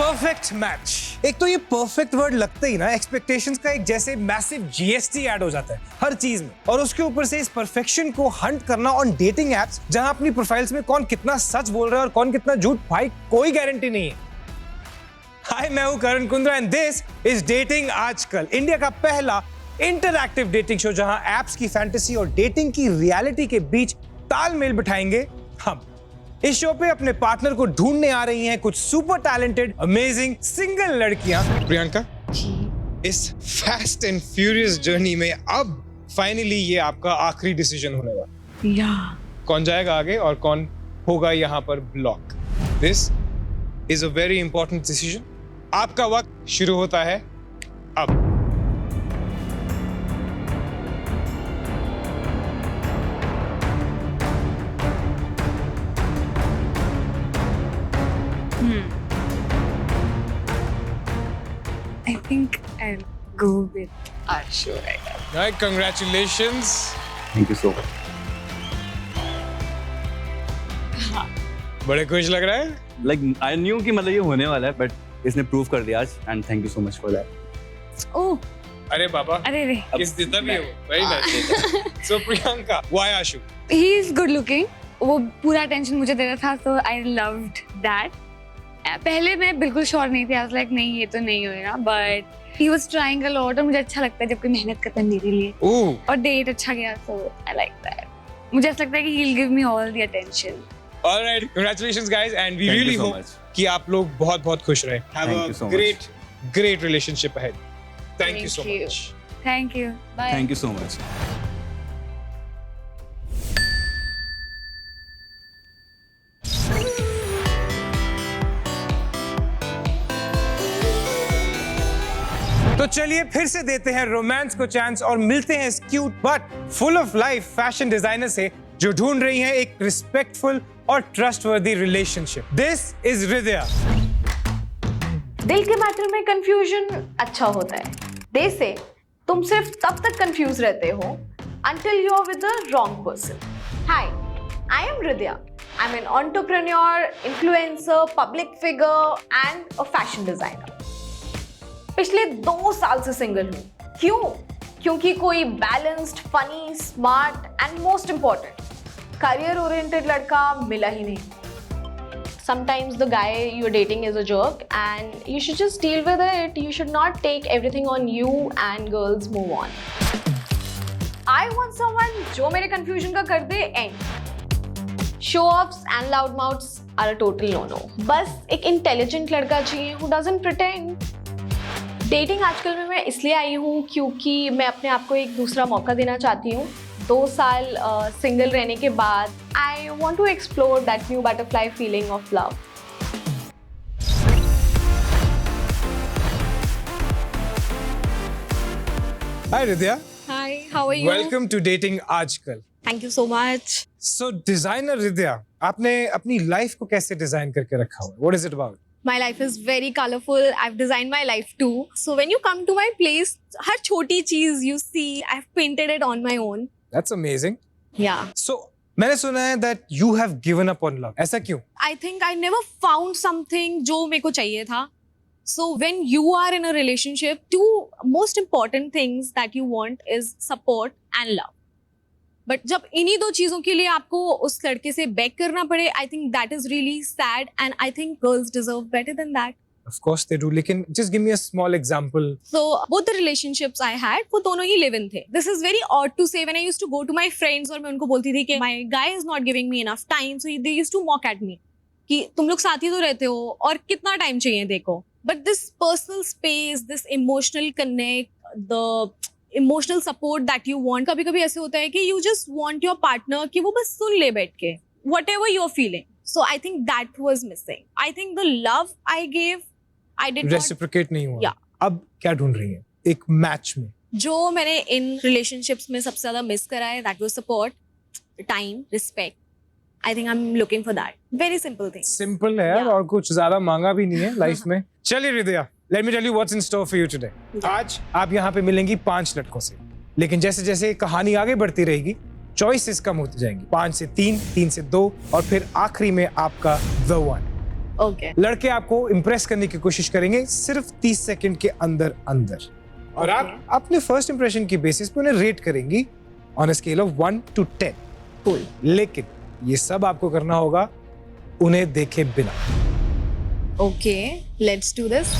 Perfect match. एक तो ये परफेक्ट वर्ड लगता ही ना एक्सपेक्टेशंस का एक जैसे मैसिव जीएसटी ऐड हो जाता है हर चीज में, और उसके ऊपर से इस परफेक्शन को हंट करना ऑन डेटिंग एप्स जहां अपनी प्रोफाइल्स में कौन कितना सच बोल रहा है और कौन कितना झूठ, भाई कोई गारंटी नहीं है। हाय, मैं हूं Karan Kundra and this is dating आजकल, इंडिया का पहला इंटरैक्टिव डेटिंग शो जहां एप्स की फैंटेसी और डेटिंग की रियलिटी के बीच तालमेल बिठाएंगे हम। इस शो पे अपने पार्टनर को ढूंढने आ रही हैं कुछ सुपर टैलेंटेड अमेजिंग सिंगल लड़कियां। प्रियंका, इस फास्ट एंड फ्यूरियस जर्नी में अब फाइनली ये आपका आखिरी डिसीजन होने वाला। या कौन जाएगा आगे और कौन होगा यहाँ पर block. This is a very important decision. आपका वक्त शुरू होता है अब। I think I'll go with Arshu right now. Right, congratulations. Thank you so much. बड़े खुश लग रहा है। लाइक आई न्यू कि मतलब ये होने वाला है, बट इसने प्रूव कर दिया आज, and thank you so much for that. Oh, अरे बाबा, अरे रे. किस देता भी हो। Very nice. So Priyanka, why Ashu? He is good looking. वो पूरा टेंशन मुझे दे रहा था, so I loved that. पहले मैं बिल्कुल श्योर नहीं थी, I was like नहीं ये तो नहीं होएगा, but he was trying a lot और मुझे अच्छा लगता है जब कोई मेहनत करता है मेरे लिए ओह, और डेट अच्छा गया, so I like that. मुझे ऐसा लगता है कि he'll give me all the attention. all right, congratulations guys and we Thank you really so hope much. कि आप लोग बहुत खुश रहे। Have Thank a you so much. great relationship ahead. Thank you so Thank you. much. Thank you. Bye. Thank you so much. तो चलिए फिर से देते हैं रोमांस को चांस और मिलते हैं इस cute but full of life fashion designer से जो ढूंढ रही हैं एक रिस्पेक्टफुल और trustworthy relationship. This is Hridaya. दिल के मैटर में कंफ्यूजन अच्छा होता है। दे से तुम सिर्फ तब तक कंफ्यूज रहते हो until you are with the wrong person. Hi, I am Hridaya. I'm an entrepreneur, influencer, public figure and a fashion designer. पिछले 2 साल से सिंगल हूँ। क्यों? क्योंकि कोई balanced, funny, smart and most important career oriented लड़का मिला ही नहीं। Sometimes the guy you're dating is a jerk and you should just deal with it. You should not take everything on you and girls move on. I want someone जो मेरे confusion का कर दे end. Show offs and loud mouths are a total no-no. बस एक intelligent लड़का चाहिए who doesn't pretend. Dating आजकल में मैं इसलिए आई हूँ क्योंकि मैं अपने आप को एक दूसरा मौका देना चाहती हूँ। 2 साल सिंगल रहने के बाद I want to explore that new butterfly feeling of love. Hi Hridaya. Hi, how are you? Welcome to dating आजकल। Thank you so much. So designer Hridaya, आपने अपनी लाइफ को कैसे डिजाइन करके रखा हुआ है? What is it about? My life is very colorful. I've designed my life too. So when you come to my place, हर छोटी चीज you see, I've painted it on my own. That's amazing. Yeah. सो मैंने सुना है that you have given up on love, ऐसा क्यों? I think I never found something जो मेरे को चाहिए था. So when you are in a relationship, 2 most important things that you want is support and love. But जब इन्हीं 2 चीजों के लिए आपको उस लड़के से बेग करना पड़े, I think that is really sad and I think girls deserve better than that. Of course they do, लेकिन just give me a small example. So both the relationships I had, वो दोनों ही live in थे. This is very odd to say when I used to go to my friends और मैं उनको बोलती थी कि my guy is not giving me enough time, so they used to mock at me कि तुम लोग साथ ही तो रहते हो और कितना टाइम चाहिए देखो. But this personal space, this emotional connect, the emotional support that you want, कभी कभी ऐसे होता है कि you just want your partner कि वो बस सुन ले बैठ के whatever you're feeling. So I think that was missing. I think the love I gave, I did not. Reciprocate नहीं हुआ। Yeah. अब क्या ढूंढ रही है एक मैच में? जो मैंने इन रिलेशनशिप्स में सबसे ज्यादा मिस करा है, that was support, time, respect. I think I'm looking for that. Very simple thing. Simple है यार, Yeah. और कुछ ज्यादा मांगा भी नहीं है लाइफ में। चलिए Hridaya, let me tell you what's in store for you today. आज आप यहाँ पे मिलेंगी 5 लड़कों से, लेकिन जैसे जैसे कहानी आगे बढ़ती रहेगी चॉइसेस कम होती जाएंगी। 5 से 3, 3 से 2 और फिर आखिरी में आपका द वन। Okay. लड़के आपको इम्प्रेस करने की कोशिश करेंगे सिर्फ 30 सेकंड के अंदर अंदर, और आप अपने फर्स्ट इंप्रेशन की बेसिस पे उन्हें रेट करेंगी on a scale of 1 to 10. Cool. लेकिन ये सब आपको करना होगा उन्हें देखे बिना. Okay. Let's do this.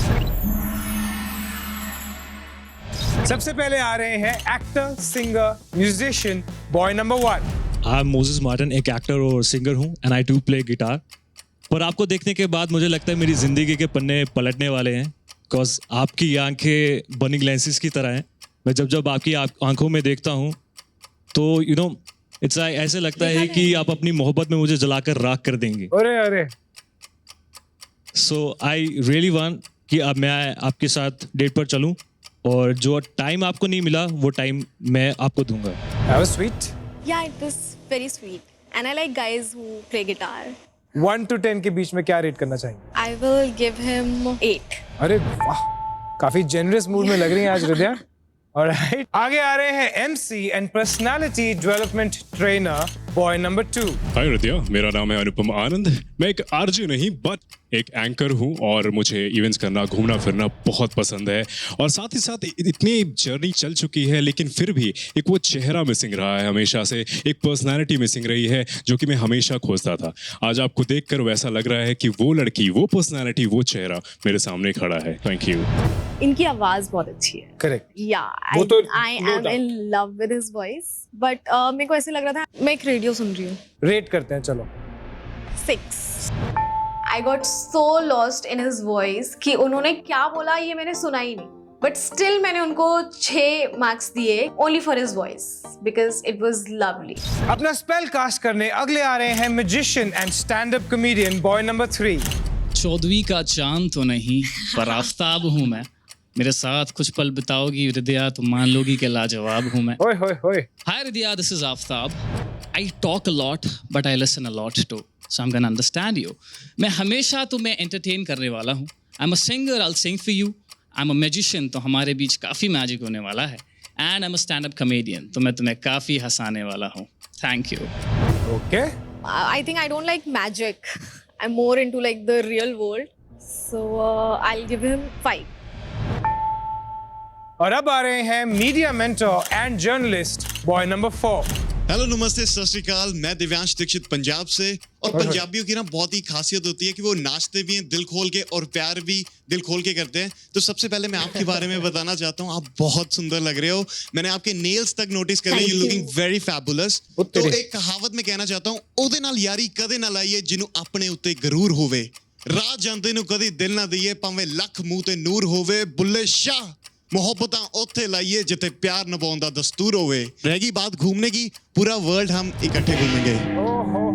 सबसे पहले आ रहे हैं actor, singer, musician, boy number 1. I am Moses Martin, एक एक्टर और सिंगर हूँ and I do play guitar. पर आपको देखने के बाद मुझे लगता है मेरी ज़िंदगी के पन्ने पलटने वाले हैं, बिकॉज आपकी आंखें बर्निंग लेंसेज की तरह हैं. मैं जब आपकी आंखों में देखता हूँ तो यू नो इट्स ऐसे लगता है कि आप अपनी मोहब्बत में मुझे जलाकर राख कर देंगे. अरे अरे, सो आई रियली वांट कि अब मैं आपके साथ डेट पर चलूँ, और जो टाइम आपको नहीं मिला वो टाइम मैं आपको दूंगा. that was sweet. Yeah, it was very sweet. And I like guys who play guitar. 1 to 10 के बीच में क्या रेट करना चाहेंगे? I will give him 8. अरे वाह, काफी जेनरस मूड में लग रही हैं आज हृदया. ऑलराइट, आगे आ रहे हैं MC and personality development trainer, boy number 2. हाय हृदया, मेरा नाम है अनुपम आनंद. मैं एक आरजे नहीं बट एक एंकर हूँ और मुझे इवेंट्स करना, घूमना फिरना बहुत पसंद है. और साथ ही साथ इतनी जर्नी चल चुकी है लेकिन फिर भी एक वो चेहरा मिसिंग रहा है हमेशा से, एक पर्सनालिटी मिसिंग रही है जो कि मैं हमेशा खोजता था. आज आपको देखकर वैसा लग रहा है कि वो लड़की, वो पर्सनालिटी, वो चेहरा मेरे सामने खड़ा है. Thank you. इनकी आवाज बहुत अच्छी है. करेक्ट. Yeah, वो तो I no am doubt. in love with his voice. But मेरे को ऐसे लग रहा था मैं एक रेडियो सुन रही हूँ. रेट करते हैं, चलो. 6. I got so lost in his voice कि उन्होंने क्या बोला ये मैंने सुना ही नहीं. But still मैंने उनको 6 मार्क्स दिए only for his voice because it was lovely. अपना स्पेल कास्ट करने अगले आ रहे हैं magician and stand up comedian, boy number 3. 14वीं का चांद तो नहीं पर आफताब हूँ मैं. मेरे साथ कुछ पल बिताओगी हृदया तो मान लोगी कि लाजवाब हूँ मैं. ओए होए होए. Hi Hridaya, this is Aftab. I talk a lot but I listen a lot too. So I'm gonna understand you. मैं हमेशा तुम्हें entertain करने वाला हूँ. I'm a singer, I'll sing for you. I'm a magician, तो हमारे बीच काफ़ी magic होने वाला है. And I'm a stand-up comedian, तो मैं तुम्हें काफ़ी हंसाने वाला हूँ. Thank you. Okay. I think I don't like magic. I'm more into like the real world. So I'll give him 5. और अब आ रहे हैं media mentor and journalist, boy number 4. Hello नमस्ते, सत श्री अकाल. मैं दिव्यांश दीक्षित पंजाब से. और पंजाबियों की ना बहुत ही खासियत होती है कि वो नाचते भी हैं दिल खोल के और प्यार भी दिल खोल के करते हैं. तो सबसे पहले मैं आपके बारे में बताना चाहता हूँ, आप बहुत सुंदर लग रहे हो. मैंने आपके नेल्स तक नोटिस कर लिया. You looking very fabulous. तो एक कहावत में कहना चाहता हूँ, ओदे नाल यारी कदे ना लाइए जिन्हों अपने उत्ते गरूर होवे. राह ਜਾਂਦੇ ਨੂੰ कदी दिल ना दईए ਭਾਵੇਂ ਲੱਖ ਮੂੰਹ ਤੇ ਨੂਰ ਹੋਵੇ. ਬੁੱਲੇ ਸ਼ਾਹ मोहब्बत उत्थे लाइए जिथे प्यार निभाने का दस्तूर होवे. रहेगी बात घूमने की, पूरा वर्ल्ड हम इकट्ठे घूमेंगे. ओहो,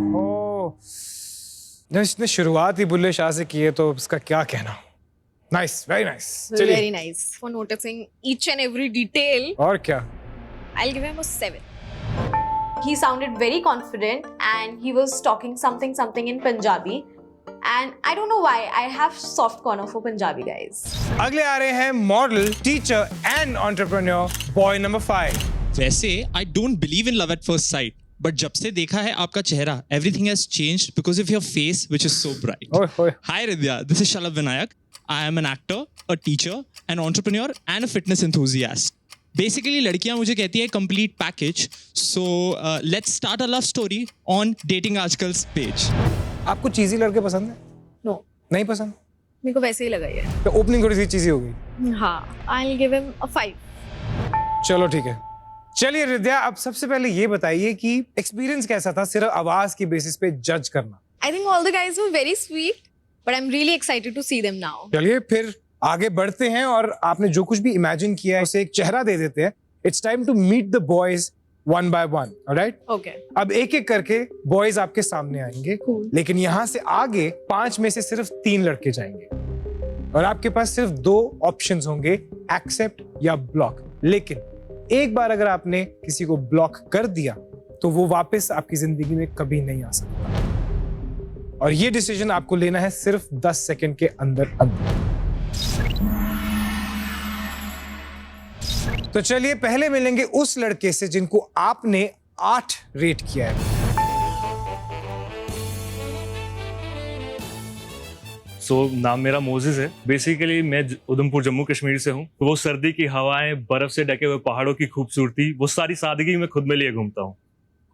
जब इसने शुरुआत ही बुल्ले शाह से की है तो इसका क्या कहना. Nice, very nice. Very nice for noticing each and every detail. और क्या. I'll give him a 7. He sounded very confident and he was talking something in Punjabi. And I don't know why I have soft corner for Punjabi guys. अगले आ रहे हैं model, teacher and entrepreneur, boy number 5. वैसे I don't believe in love at first sight, but जब से देखा है आपका चेहरा, everything has changed because of your face which is so bright. ओए होए. Hi Hridaya, this is Shalabh Vinayak. I am an actor, a teacher, an entrepreneur and a fitness enthusiast. Basically लड़कियां मुझे कहती है complete package. So let's start a love story on dating आजकल page. आपको चीजी लड़के पसंद है? No. नहीं पसंद? मेरे को वैसे ही लगा ये. तो ओपनिंग थोड़ी सी चीजी हो गई. हाँ, I'll give him a 5. चलो ठीक है. चलिए हृदया, अब सबसे पहले ये बताइए कि एक्सपीरियंस कैसा था सिर्फ आवाज की बेसिस पे जज करना. I think all the guys were very sweet, but I'm really excited to see them now. चलिए फिर आगे बढ़ते हैं और आपने जो कुछ भी इमेजिन किया है उसे एक चेहरा दे देते हैं. It's time to meet the boys one by one. Alright. Okay. अब एक एक करके बॉयज आपके सामने आएंगे. Cool. लेकिन यहाँ से आगे 5 में से सिर्फ 3 लड़के जाएंगे और आपके पास सिर्फ 2 ऑप्शंस होंगे, एक्सेप्ट या ब्लॉक. लेकिन एक बार अगर आपने किसी को ब्लॉक कर दिया तो वो वापस आपकी जिंदगी में कभी नहीं आ सकता. और ये डिसीजन आपको लेना है सिर्फ 10 सेकंड के अंदर अंदर. तो चलिए पहले मिलेंगे उस लड़के से जिनको आपने 8 रेट किया है. सो नाम मेरा मोजेस है। बेसिकली मैं उधमपुर जम्मू कश्मीर से हूँ। तो वो सर्दी की हवाएं, बर्फ से ढके हुए पहाड़ों की खूबसूरती, वो सारी सादगी मैं खुद में लिए घूमता हूँ।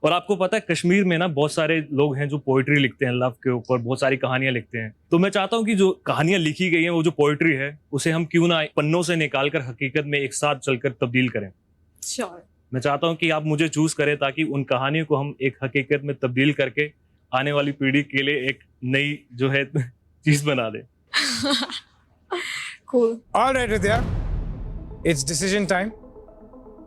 और आपको पता है कश्मीर में ना बहुत सारे लोग हैं जो पोइट्री लिखते हैं, लव के ऊपर बहुत सारी कहानियां लिखते हैं। तो मैं चाहता हूँ कि जो कहानियां लिखी गई हैं, वो जो पोइट्री है, उसे हम क्यों ना पन्नों से निकाल कर हकीकत में एक साथ चलकर तब्दील करें। श्योर। मैं चाहता हूँ कि आप मुझे चूज करें ताकि उन कहानियों को हम एक हकीकत में तब्दील करके आने वाली पीढ़ी के लिए एक नई जो है चीज बना दें। Cool. Alright Ridya, it's decision time.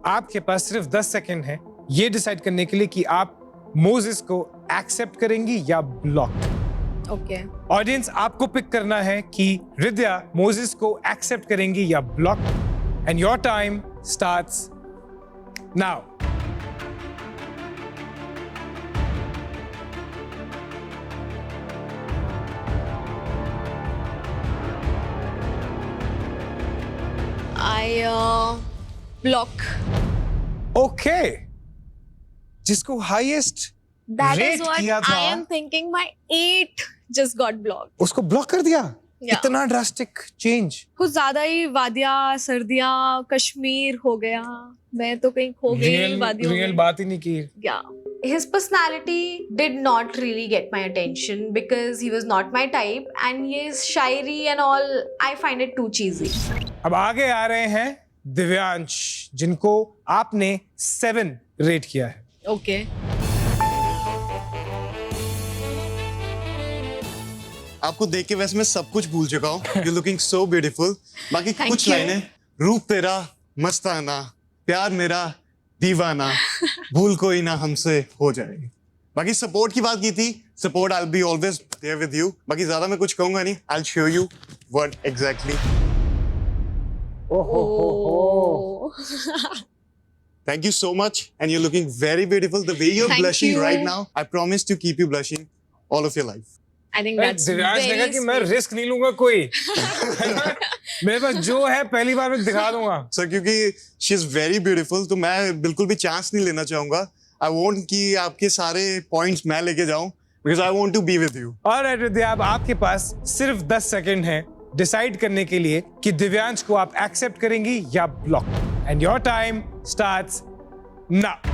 आपके पास सिर्फ 10 सेकंड है ये डिसाइड करने के लिए कि आप मोजेस को एक्सेप्ट करेंगी या ब्लॉक। Okay. ऑडियंस, आपको पिक करना है कि रिद्या मोजेस को एक्सेप्ट करेंगी या block. And your time starts now. I block. Okay, जिसको highest That rate is what किया था I am thinking. My 8 just got blocked. उसको ब्लॉक कर दिया। Yeah. इतना ड्रास्टिक चेंज। कुछ ज्यादा ही वादियाँ, सर्दियाँ, कश्मीर हो गया। मैं तो कहीं खो गई वादियों रियल में। बात ही नहीं की। Yeah. His personality did not really get my attention because he was not my type, and his shairi and all, I find it too cheesy. अब आगे आ रहे हैं दिव्यांश, जिनको आपने 7 रेट किया है। Okay. आपको देख के वैसे मैं सब कुछ भूल चुका हूँ। You looking so beautiful. बाकी Thank कुछ you. लाइनें, रूप तेरा मस्ताना, प्यार मेरा दीवाना, भूल कोई ना हमसे हो जाएगी। बाकी सपोर्ट की बात की थी, support I will be always there with you. बाकी ज्यादा मैं कुछ कहूंगा नहीं, I will show you what exactly. Oh. Thank you so much, and you're looking very beautiful. The way you're Thank blushing you. right now, I promise to keep you blushing all of your life. I think that's Divyansh ने कहा very कि मैं sweet. Risk नहीं लूंगा कोई। मेरे पास जो है पहली बार में दिखा दूंगा। सर क्योंकि शी इज वेरी ब्यूटीफुल, तो मैं बिल्कुल भी चांस नहीं लेना चाहूंगा। आई वांट कि आपके सारे पॉइंट्स मैं लेके जाऊं, because I want to be with you. Alright Vidya, अब आपके पास सिर्फ 10 सेकंड है डिसाइड करने के लिए कि दिव्यांश को आप एक्सेप्ट करेंगी या block. And your time starts now.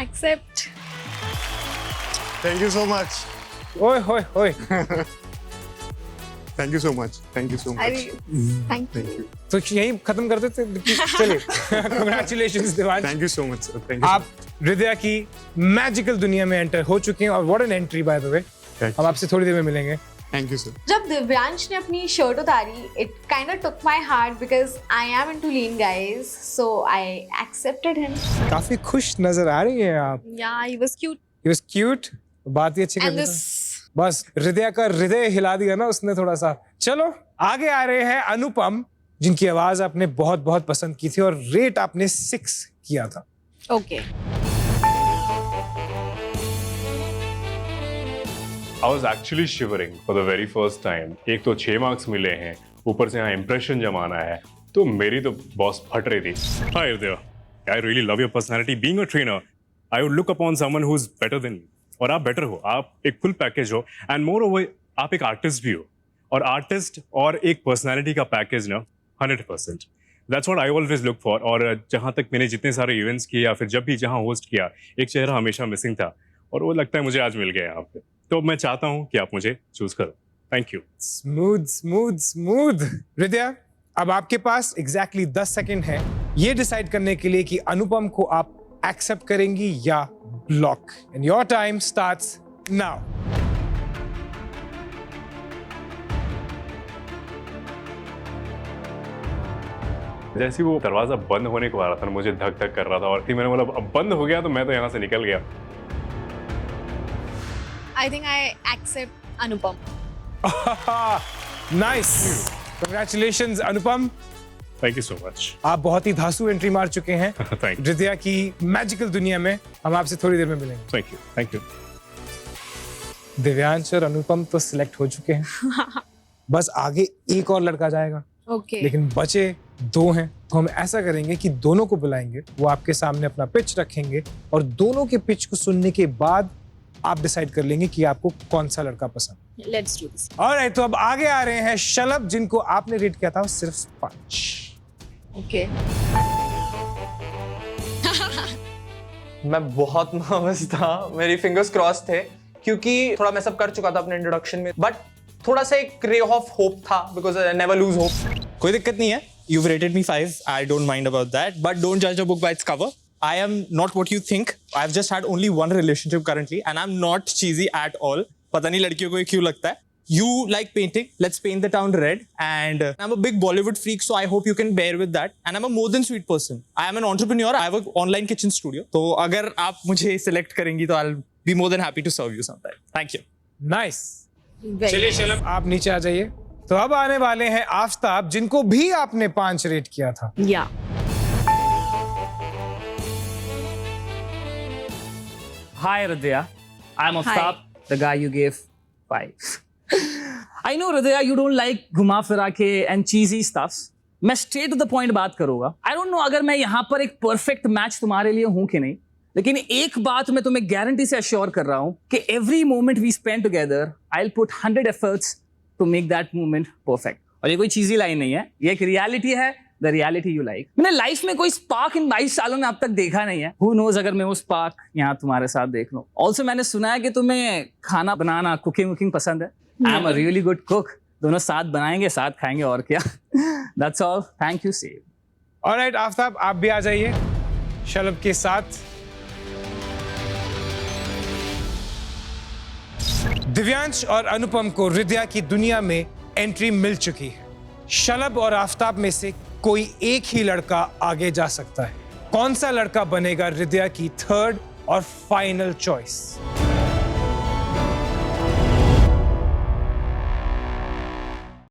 Accept. Thank you so much, ओए होए होए। Thank you so much, thank you so I, much, thank you. Thank you, तो यही खत्म कर देते। चलिए, congratulations Divyansh. Thank you so much sir, thank you. आप हृदय की मैजिकल दुनिया में एंटर हो चुके हैं। और what an entry by the way. हम आपसे थोड़ी देर में मिलेंगे। Thank you sir. जब दिव्यांश ने अपनी शर्ट उतारी, it kind of took my heart because I am into lean guys, so I accepted him. काफी खुश नजर आ रही हैं आप। Yeah, he was cute. He was cute, बात ही अच्छी कर And देता। this. बस हृदय का हृदय हिला दिया ना उसने थोड़ा सा। चलो आगे आ रहे हैं अनुपम, जिनकी आवाज आपने बहुत बहुत पसंद की थी और रेट आपने 6 किया था। Okay. I was actually shivering for the very first time. एक तो 6 मार्क्स मिले हैं, ऊपर से यहाँ इंप्रेशन जमाना है, तो मेरी तो बॉस फट रही थी। Hi there. I really love your personality. Being a trainer, I would look upon someone who's better than me. और आप बेटर हो, आप एक फुल पैकेज हो, एंड मोर ओवर आप एक आर्टिस्ट भी हो। और आर्टिस्ट और एक पर्सनैलिटी का पैकेज ना 100%। That's what I always look for. और जहाँ तक मैंने जितने सारे इवेंट्स किए या फिर जब भी जहाँ होस्ट किया, एक चेहरा हमेशा मिसिंग था, और वो लगता है मुझे आज मिल गया यहाँ पे। तो मैं चाहता हूँ कि आप मुझे चूज करो। Thank you. Smooth smooth smooth. हृदय, अब आपके पास एग्जैक्टली 10 सेकंड है ये डिसाइड करने के लिए कि अनुपम को आप एक्सेप्ट करेंगी या block. And your time starts now. जैसे ही वो दरवाजा बंद होने को आ रहा था, मुझे धक धक कर रहा था, और फिर मैंने बोला अब बंद हो गया तो मैं तो यहाँ से निकल गया। I think I accept Anupam. Nice, congratulations Anupam. Thank you so much. आप बहुत ही धांसू एंट्री मार चुके हैं थैंक यू, हृदय की मैजिकल दुनिया में। हम आपसे थोड़ी देर में मिलेंगे। Thank you, thank you. Divyansh और अनुपम तो सिलेक्ट हो चुके हैं। बस आगे एक और लड़का जाएगा। ओके लेकिन बचे 2 हैं, तो हम ऐसा करेंगे कि दोनों को बुलाएंगे, वो आपके सामने अपना पिच रखेंगे और दोनों के पिच को सुनने के बाद आप डिसाइड कर लेंगे कि आपको कौन सा लड़का पसंद। Let's do this. ऑलराइट, तो अब आगे आ रहे हैं शलभ, जिनको आपने रेट किया था सिर्फ 5। ओके मैं बहुत नर्वस था, मेरी फिंगर्स क्रॉस थे क्योंकि थोड़ा मैसअप कर चुका था अपने इंट्रोडक्शन में, बट थोड़ा सा एक रे ऑफ होप था because I never lose hope. कोई दिक्कत नहीं है, you've rated me 5, I don't mind about that, but don't judge a book by its cover. I am not what you think. I've just had only one relationship currently and I'm not cheesy at all. पता नहीं लड़कियों को ये क्यों लगता है। You like painting, let's paint the town red, and I'm a big Bollywood freak, so I hope you can bear with that. And I'm a more than sweet person. I am an entrepreneur. I have an online kitchen studio. तो अगर आप मुझे select करेंगी तो I'll be more than happy to serve you sometime. Thank you. Nice. चलिए शलभ, आप नीचे आ जाइए। तो अब आने वाले हैं आफ्ताब, जिनको भी आपने 5 रेट किया था। या Hi Hridaya, I'm Aftab, the guy you gave 5. I know Hridaya, you don't like घुमा फिरा के and cheesy stuffs. मैं straight to the point बात करूँगा. I don't know अगर मैं यहाँ पर एक perfect match तुम्हारे लिए हूँ कि नहीं, लेकिन एक बात मैं तुम्हें गारंटी से अश्योर कर रहा हूँ कि every moment we spend together, I'll put 100 efforts to make that moment perfect. और ये कोई cheesy लाइन नहीं है, ये एक reality है, the reality you like. मैंने लाइफ में कोई स्पार्क इन 22 सालों में अब तक देखा नहीं है. Who knows अगर मैं वो स्पार्क यहाँ तुम्हारे साथ देख लूँ. Also मैंने सुना है कि तुम्हें खाना बनाना, कुकिंग पसंद है. I'm a really good cook. दोनों साथ बनाएंगे, साथ खाएंगे और क्या. That's all. Thank you, Save. Alright Aftab, आप भी आ जाइए शलभ के साथ। दिव्यांश और अनुपम को हृदया की दुनिया में एंट्री मिल चुकी है। शलभ और आफ्ताब में से कोई एक ही लड़का आगे जा सकता है। कौन सा लड़का बनेगा हृदया की 3rd और फाइनल चॉइस?